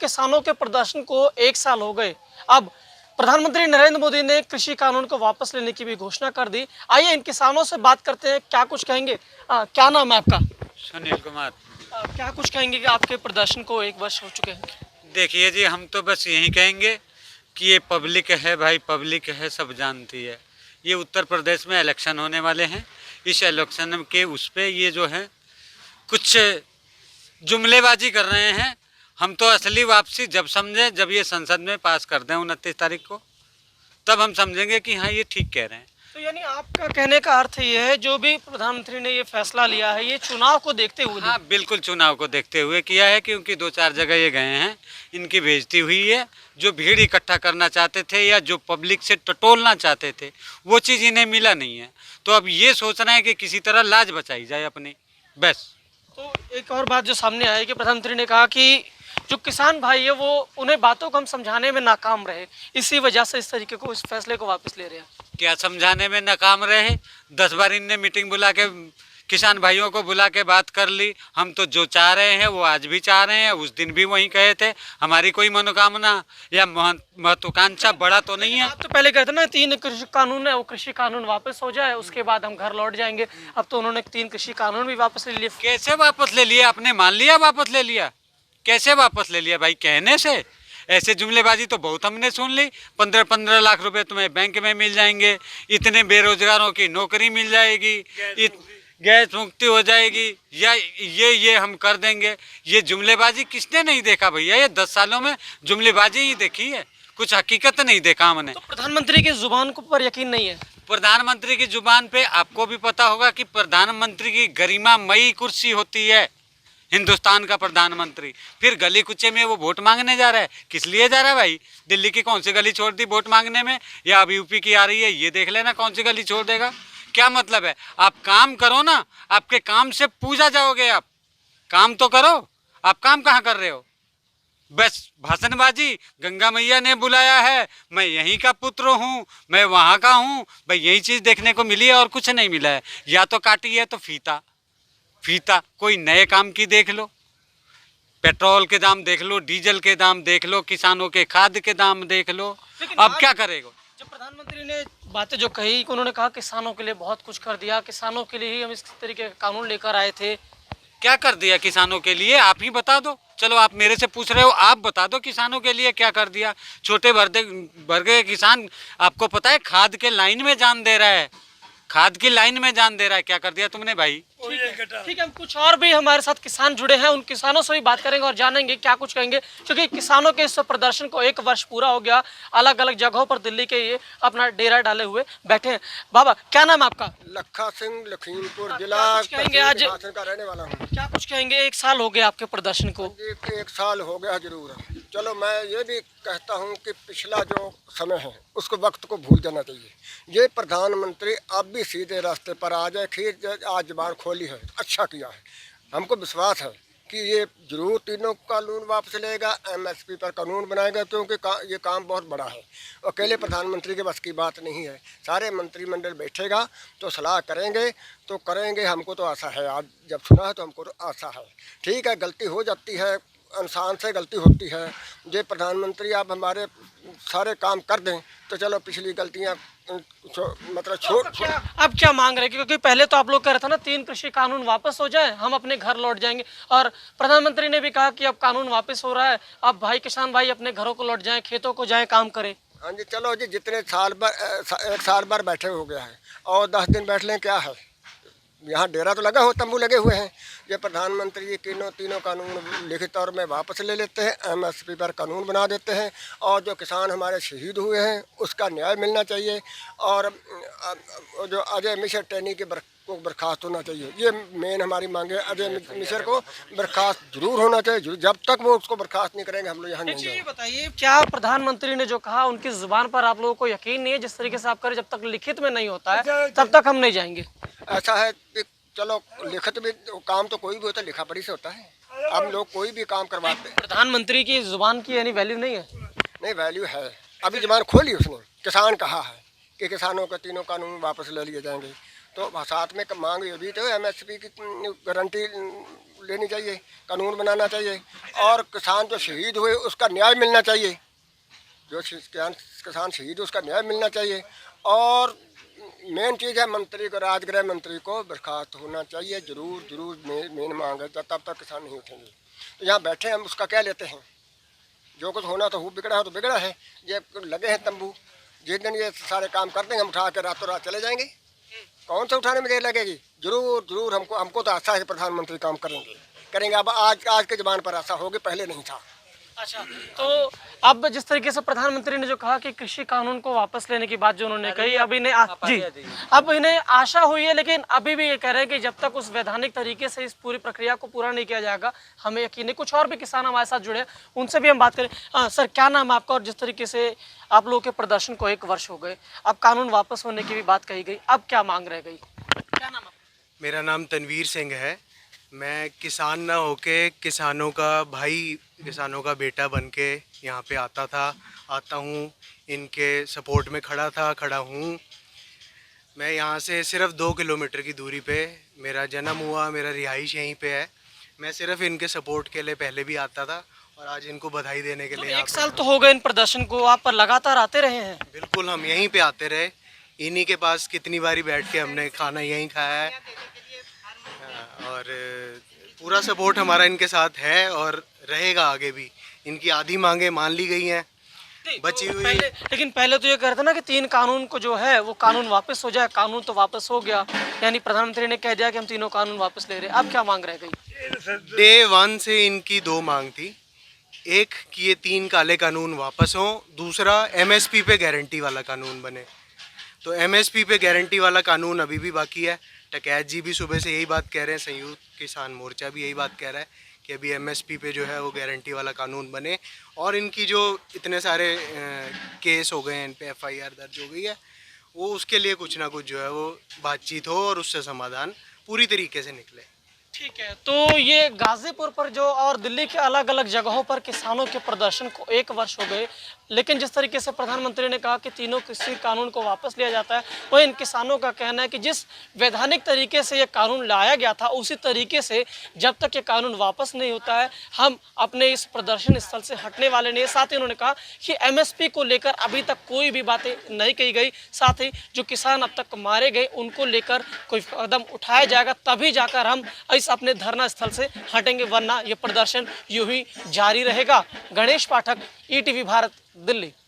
किसानों के प्रदर्शन को 1 साल हो गए। अब प्रधानमंत्री नरेंद्र मोदी ने कृषि कानून को वापस लेने की भी घोषणा कर दी। आइए इन किसानों से बात करते हैं, क्या कुछ कहेंगे। क्या नाम है आपका? सुनील कुमार। क्या कुछ कहेंगे कि आपके प्रदर्शन को 1 वर्ष हो चुके हैं? देखिए जी, हम तो बस यही कहेंगे कि ये पब्लिक है भाई, पब्लिक है, सब जानती है। ये उत्तर प्रदेश में इलेक्शन होने वाले हैं। इस इलेक्शन के उस पे ये जो है कुछ जुमलेबाजी कर रहे हैं। हम तो असली वापसी जब समझें, जब ये संसद में पास कर दें 29 तारीख को, तब हम समझेंगे कि हाँ ये ठीक कह रहे हैं। तो यानी आपका कहने का अर्थ ये है, जो भी प्रधानमंत्री ने ये फैसला लिया है, ये चुनाव को देखते हुए? हाँ बिल्कुल, चुनाव को देखते हुए किया है, क्योंकि 2-4 जगह ये गए हैं, इनकी बेइज्जती हुई है। जो भीड़ इकट्ठा करना चाहते थे या जो पब्लिक से टटोलना चाहते थे, वो चीज़ इन्हें मिला नहीं है। तो अब ये सोच रहे हैं कि किसी तरह लाज बचाई जाए अपनी, बस। तो एक और बात जो सामने आई कि प्रधानमंत्री ने कहा कि जो किसान भाई है वो, उन्हें बातों को हम समझाने में नाकाम रहे, इसी वजह से इस तरीके को, इस फैसले को वापस ले रहे हैं। क्या समझाने में नाकाम रहे? 10 बार इनने मीटिंग बुला के किसान भाइयों को बुला के बात कर ली। हम तो जो चाह रहे हैं वो आज भी चाह रहे हैं, उस दिन भी वही कहे थे। हमारी कोई मनोकामना या महत्वाकांक्षा बड़ा तो नहीं है। आप तो पहले कहते ना 3 कृषि कानून है, वो कृषि कानून वापस हो जाए, उसके बाद हम घर लौट जाएंगे। अब तो उन्होंने 3 कृषि कानून भी वापस ले लिए। कैसे वापस ले लिया? आपने मान लिया वापस ले लिया? कैसे वापस ले लिया भाई? कहने से? ऐसे जुमलेबाजी तो बहुत हमने सुन ली। 15-15 लाख रुपए तुम्हें बैंक में मिल जाएंगे, इतने बेरोजगारों की नौकरी मिल जाएगी, गैस मुक्ति हो जाएगी, या ये हम कर देंगे। ये जुमलेबाजी किसने नहीं देखा भैया? ये 10 सालों में जुमलेबाजी ही देखी है, कुछ हकीकत नहीं देखा हमने। तो प्रधानमंत्री की जुबान को पर यकीन नहीं है? प्रधानमंत्री की जुबान पे आपको भी पता होगा कि प्रधानमंत्री की गरिमामयी कुर्सी होती है, हिंदुस्तान का प्रधानमंत्री। फिर गली कुचे में वो वोट मांगने जा रहा है, किस लिए जा रहा है भाई? दिल्ली की कौन सी गली छोड़ दी वोट मांगने में? या अब यूपी की आ रही है, ये देख लेना कौन सी गली छोड़ देगा। क्या मतलब है? आप काम करो ना, आपके काम से पूजा जाओगे। आप काम तो करो, आप काम कहाँ कर रहे हो? बस भाषणबाजी। गंगा मैया ने बुलाया है, मैं यहीं का पुत्र हूँ, मैं वहाँ का हूँ, भाई यही चीज़ देखने को मिली है और कुछ नहीं मिला है। या तो काटी है तो फीता। कोई नए काम की देख लो, पेट्रोल के दाम देख लो, डीजल के दाम देख लो, किसानों के खाद के दाम देख लो। अब क्या करेगा? जब प्रधानमंत्री ने बातें जो कही, उन्होंने कहा किसानों के लिए बहुत कुछ कर दिया, किसानों के लिए ही हम इस तरीके का कानून लेकर आए थे। क्या कर दिया किसानों के लिए? आप ही बता दो। चलो आप मेरे से पूछ रहे हो, आप बता दो किसानों के लिए क्या कर दिया। छोटे वर्ग के किसान, आपको पता है खाद के लाइन में जान दे रहा है, खाद की लाइन में जान दे रहा है। क्या कर दिया तुमने भाई? ठीक है, हम कुछ और भी हमारे साथ किसान जुड़े हैं, उन किसानों से भी बात करेंगे और जानेंगे क्या कुछ कहेंगे, क्योंकि किसानों के इस प्रदर्शन को 1 वर्ष पूरा हो गया। अलग अलग जगहों पर दिल्ली के ये अपना डेरा डाले हुए बैठे हैं। बाबा, क्या नाम है आपका? लखा सिंह, लखीमपुर जिला कहेंगे आज का रहने वाला हूँ। क्या कुछ कहेंगे? 1 साल हो गया आपके प्रदर्शन को। 1 साल हो गया जरूर। चलो मैं ये भी कहता हूँ कि पिछला जो समय है उसको वक्त को भूल जाना चाहिए। ये प्रधानमंत्री अब भी सीधे रास्ते पर आ जाए, खीर आज जुबान खोली है, अच्छा किया है। हमको विश्वास है कि ये जरूर तीनों कानून वापस लेगा, MSP पर कानून बनाएगा, क्योंकि ये काम बहुत बड़ा है। अकेले प्रधानमंत्री के बस की बात नहीं है। सारे मंत्रिमंडल बैठेगा तो सलाह करेंगे तो करेंगे। हमको तो आशा है, आज जब सुना है तो हमको तो आशा है। ठीक है, गलती हो जाती है, इंसान से गलती होती है। ये प्रधानमंत्री आप हमारे सारे काम कर दें तो चलो पिछली गलतियाँ मतलब छोड़। अब क्या मांग रहे हैं? क्योंकि पहले तो आप लोग कह रहे थे ना 3 कृषि कानून वापस हो जाए, हम अपने घर लौट जाएंगे, और प्रधानमंत्री ने भी कहा कि अब कानून वापस हो रहा है, अब भाई किसान भाई अपने घरों को लौट जाएं, खेतों को जाएं, काम करें। हाँ जी, चलो जी, जितने साल भर 1 साल भर बैठे हो गया है और 10 दिन बैठ लें, क्या है? यहाँ डेरा तो लगा हो, तंबू लगे हुए हैं। ये प्रधानमंत्री जी तीनों कानून लिखित तौर में वापस ले लेते हैं, MSP पर कानून बना देते हैं, और जो किसान हमारे शहीद हुए हैं उसका न्याय मिलना चाहिए। और जो अजय मिश्र टेनी के को बर्खास्त होना चाहिए, ये मेन हमारी मांग है। अजय मिश्र को बर्खास्त जरूर होना चाहिए। जब तक वो उसको बर्खास्त नहीं करेंगे हम लोग यहाँ नहीं जाएंगे। ये बताइए, क्या प्रधानमंत्री ने जो कहा उनकी जुबान पर आप लोगों को यकीन नहीं है? जिस तरीके से आप करें, जब तक लिखित में नहीं होता है तब तक हम नहीं जाएंगे। ऐसा है कि चलो लिखित भी काम तो कोई भी होता है, लिखा पढ़ी से होता है। हम लोग कोई भी काम करवाते हैं। प्रधानमंत्री की जुबान की यानी वैल्यू नहीं है? नहीं, वैल्यू है। अभी जुबान खोली उसने, किसान कहा है कि किसानों के तीनों कानून वापस ले लिए जाएंगे। तो साथ में मांग ये भी तो MSP की गारंटी लेनी चाहिए, कानून बनाना चाहिए, और किसान जो शहीद हुए उसका न्याय मिलना चाहिए, जो किसान शहीद उसका न्याय मिलना चाहिए। और मेन चीज़ है मंत्री को, राजगृह मंत्री को बर्खास्त होना चाहिए, जरूर मेन मांग है, तब तक किसान नहीं उठेंगे। तो यहाँ बैठे हम उसका क्या लेते हैं, जो कुछ होना तो बिगड़ा है तो बिगड़ा है। ये लगे हैं तंबू, जिस दिन ये सारे काम कर देंगे हम उठा के रातों रात चले जाएंगे। कौन से उठाने में देर लगेगी? जरूर हमको तो आशा है प्रधानमंत्री काम करेंगे। अब आज के ज़बान पर आशा होगी, पहले नहीं था। अच्छा, तो अब जिस तरीके से प्रधानमंत्री ने जो कहा कि कृषि कानून को वापस लेने की बात जो उन्होंने कही, अब इन्हें आशा हुई है, लेकिन अभी भी ये कह रहे हैं कि जब तक उस वैधानिक तरीके से इस पूरी प्रक्रिया को पूरा नहीं किया जाएगा हमें यकीन नहीं। कुछ और भी किसान हमारे साथ जुड़े हैं, उनसे भी हम बात करें। सर, क्या नाम है आपका? और जिस तरीके से आप लोगों के प्रदर्शन को 1 वर्ष हो गए, अब कानून वापस होने की भी बात कही गई, अब क्या मांग रह गई? क्या नाम? मेरा नाम तनवीर सिंह है। मैं किसान ना होके किसानों का भाई, किसानों का बेटा बन के यहाँ पे आता हूँ, इनके सपोर्ट में खड़ा हूँ। मैं यहाँ से सिर्फ 2 किलोमीटर की दूरी पे मेरा जन्म हुआ, मेरा रिहाइश यहीं पे है। मैं सिर्फ इनके सपोर्ट के लिए पहले भी आता था और आज इनको बधाई देने के लिए। 1 साल तो हो गए इन प्रदर्शन को, आप पर लगातार आते रहे हैं? बिल्कुल, हम यहीं पे आते रहे, इन्हीं के पास कितनी बारी बैठ के हमने खाना यहीं खाया है, और पूरा सपोर्ट हमारा इनके साथ है और रहेगा आगे भी। इनकी आधी मांगे मान ली गई हैं, बची हुई। लेकिन पहले तो ये कहते ना कि 3 कानून को जो है वो कानून वापस हो जाए। कानून तो वापस हो गया, यानी प्रधानमंत्री ने कह दिया कि हम 3 कानून वापस ले रहे हैं। अब क्या मांग रह गई? डे 1 से इनकी 2 मांग थी। एक कि ये 3 काले कानून वापस हों, दूसरा MSP पे गारंटी वाला कानून बने। तो MSP पे गारंटी वाला कानून अभी भी बाकी है। टकैत जी भी सुबह से यही बात कह रहे हैं, संयुक्त किसान मोर्चा भी यही बात कह रहा है कि अभी MSP पे जो है वो गारंटी वाला कानून बने, और इनकी जो इतने सारे केस हो गए हैं, इन पे FIR दर्ज हो गई है, वो उसके लिए कुछ ना कुछ जो है वो बातचीत हो और उससे समाधान पूरी तरीके से निकले। ठीक है, तो ये गाजीपुर पर जो और दिल्ली के अलग अलग जगहों पर किसानों के प्रदर्शन को 1 वर्ष हो गए, लेकिन जिस तरीके से प्रधानमंत्री ने कहा कि 3 कृषि कानून को वापस लिया जाता है, वह इन किसानों का कहना है कि जिस वैधानिक तरीके से ये कानून लाया गया था उसी तरीके से जब तक ये कानून वापस नहीं होता है हम अपने इस प्रदर्शन स्थल से हटने वाले नहीं। साथ ही उन्होंने कहा कि MSP को लेकर अभी तक कोई भी बातें नहीं कही गई, साथ ही जो किसान अब तक मारे गए उनको लेकर कोई कदम उठाया जाएगा, तभी जाकर हम इस अपने धरना स्थल से हटेंगे, वरना ये प्रदर्शन यूं ही जारी रहेगा। गणेश पाठक, ETV भारत, दिल्ली।